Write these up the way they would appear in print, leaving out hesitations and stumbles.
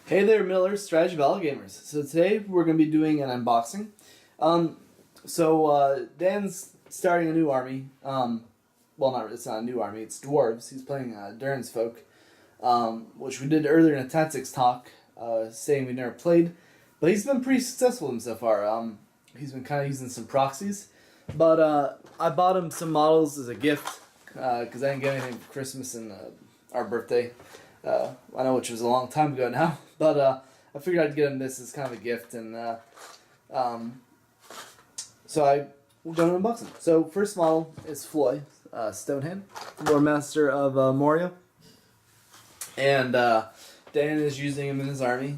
Hey there, Miller, Strategy Battle Gamers. So today we're going to be doing an unboxing. Dan's starting a new army. It's not a new army, it's dwarves. He's playing Durin's Folk, which we did earlier in a tactics talk, saying we never played. But he's been pretty successful with him so far. He's been kind of using some proxies. But I bought him some models as a gift, because I didn't get anything for Christmas and our birthday. I know, which was a long time ago now, but I figured I'd get him this as kind of a gift, and so we're going to unbox him. So first model is Floi Stonehand, Lore Master of Moria, and Dan is using him in his army.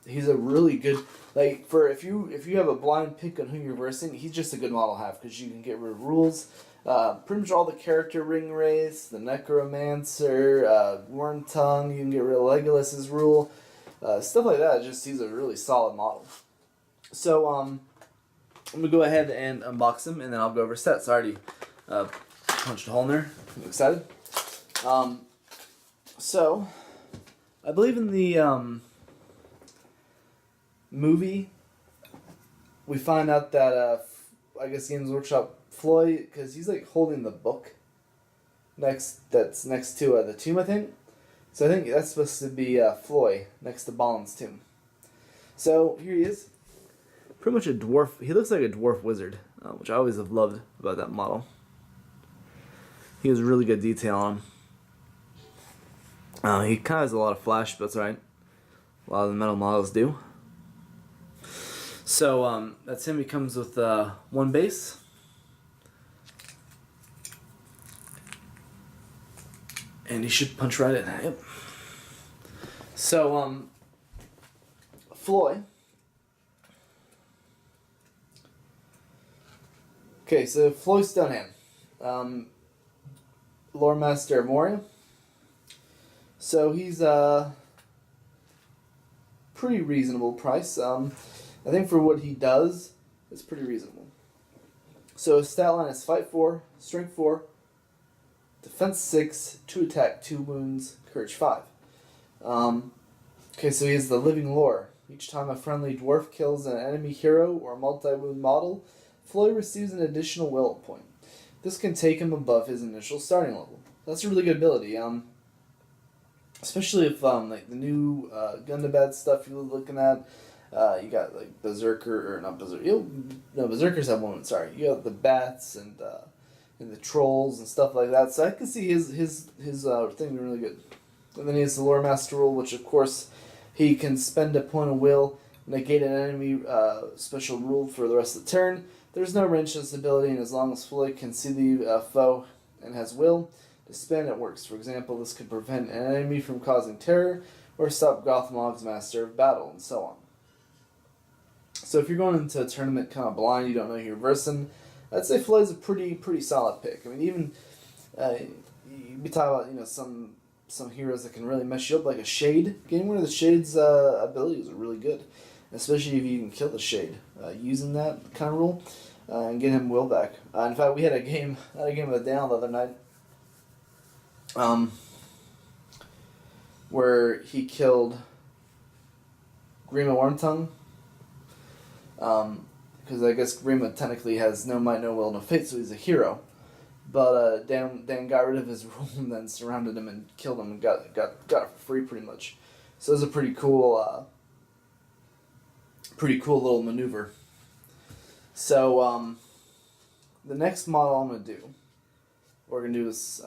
He's a really good, for if you have a blind pick on who you're versing, he's just a good model to have because you can get rid of rules. Pretty much all the character ring wraiths, the necromancer, Wormtongue, you can get rid of Legolas's rule, stuff like that. He's a really solid model. So I'm gonna go ahead and unbox him, and then I'll go over stats. I already punched a hole in there. I'm excited. So I believe in the movie we find out that I guess Games Workshop Floi, because he's holding the book that's next to the tomb, I think. So I think that's supposed to be Floi next to Balin's tomb. So here he is, pretty much a dwarf. He looks like a dwarf wizard, which I always have loved about that model. He has really good detail on him. He kind of has a lot of flash, but that's alright. A lot of the metal models do. So that's him. He comes with one base. And he should punch right in. Yep. So, Floi. Okay, so Floi Stonehand. Lore Master of Moria. So he's pretty reasonable price. I think for what he does, it's pretty reasonable. So his stat line is Fight 4, Strength 4, Defense 6, 2 attack, 2 wounds, Courage 5. Okay, so he has the Living Lore. Each time a friendly dwarf kills an enemy hero or multi-wound model, Floi receives an additional will point. This can take him above his initial starting level. That's a really good ability. Especially if the new Gundabad stuff you're looking at. You got Berserker, or not Berserker. No, Berserkers have one. Sorry, you got the bats and the trolls and stuff like that. So I can see his thing being really good. And then he has the Lore Master rule, which of course he can spend a point of will, negate an enemy special rule for the rest of the turn. There's no range to this ability, and as long as Floi can see the foe and has will to spend, it works. For example, this could prevent an enemy from causing terror, or stop Gothmog's Master of Battle, and so on. So if you're going into a tournament kind of blind, you don't know who you're versing, I'd say Floi's a pretty solid pick. I mean, even you'd be talking about some heroes that can really mess you up, like a Shade. Getting rid of the Shade's abilities are really good, especially if you can kill the Shade using that kind of rule and get him will back. In fact, we had a game of the down the other night, where he killed Grima Wormtongue. Because I guess Grima technically has no might, no will, no fate, so he's a hero. But Dan got rid of his rule and then surrounded him and killed him and got it for free pretty much. So it was a pretty cool little maneuver. So the next model I'm gonna do, what we're gonna do is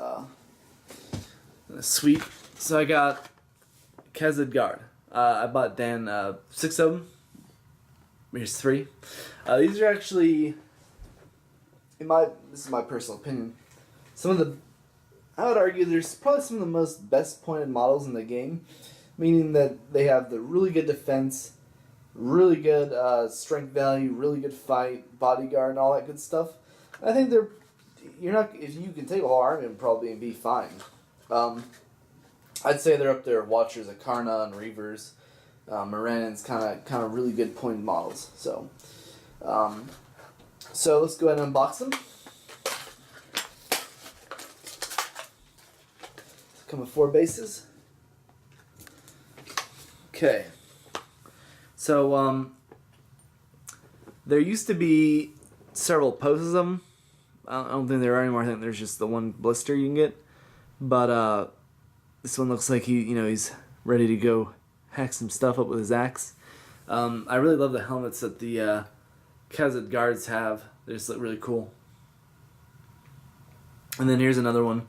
sweep. So I got Khazad Guard. I bought Dan 6 of them. Here's 3. These are actually, this is my personal opinion, I would argue there's probably some of the most best pointed models in the game, meaning that they have the really good defense, really good strength value, really good fight, bodyguard, and all that good stuff. I think if you can take a whole army and probably be fine. I'd say they're up there, Watchers of Karna and Reavers. Morannin's kind of really good pointed models. So let's go ahead and unbox them. Come with 4 bases. Okay. So, there used to be several poses of them. I don't think there are anymore. I think there's just the one blister you can get. But this one looks like he's ready to go hack some stuff up with his axe. I really love the helmets that the Khazad guards have. They just look really cool. And then here's another one.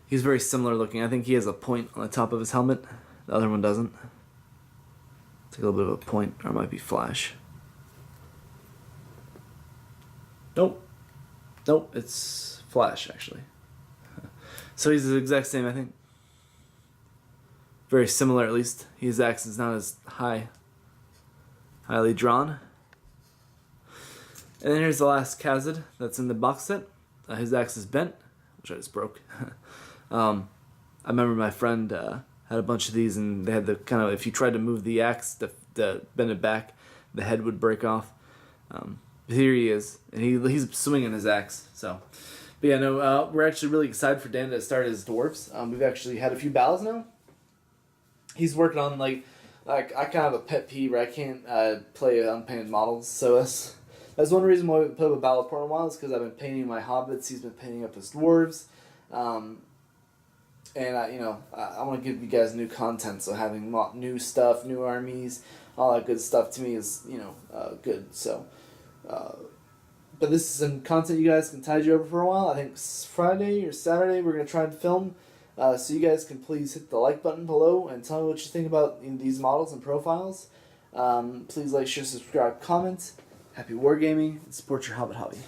He's very similar looking. I think he has a point on the top of his helmet. The other one doesn't. It's like a little bit of a point, or it might be flash. Nope. Nope, it's flash, actually. So he's the exact same, I think. Very similar, at least. His axe is not as highly drawn. And then here's the last Khazad that's in the box set. His axe is bent, which I just broke. I remember my friend had a bunch of these, and they had the kind of, if you tried to move the axe to bend it back, the head would break off. Here he is, and he's swinging his axe. So, but yeah, no, we're actually really excited for Dan to start his dwarves. We've actually had a few battles now. He's working on like I kind of have a pet peeve where I can't play unpainted models. So that's one reason why we put up a battle for a while, is because I've been painting my hobbits. He's been painting up his dwarves. And I want to give you guys new content, so having new stuff, new armies, all that good stuff to me is good. So, but this is some content you guys can tide you over for a while. I think Friday or Saturday we're gonna try and film, so you guys can please hit the like button below and tell me what you think about these models and profiles. Please like, share, subscribe, comment. Happy wargaming, and support your Hobbit hobby.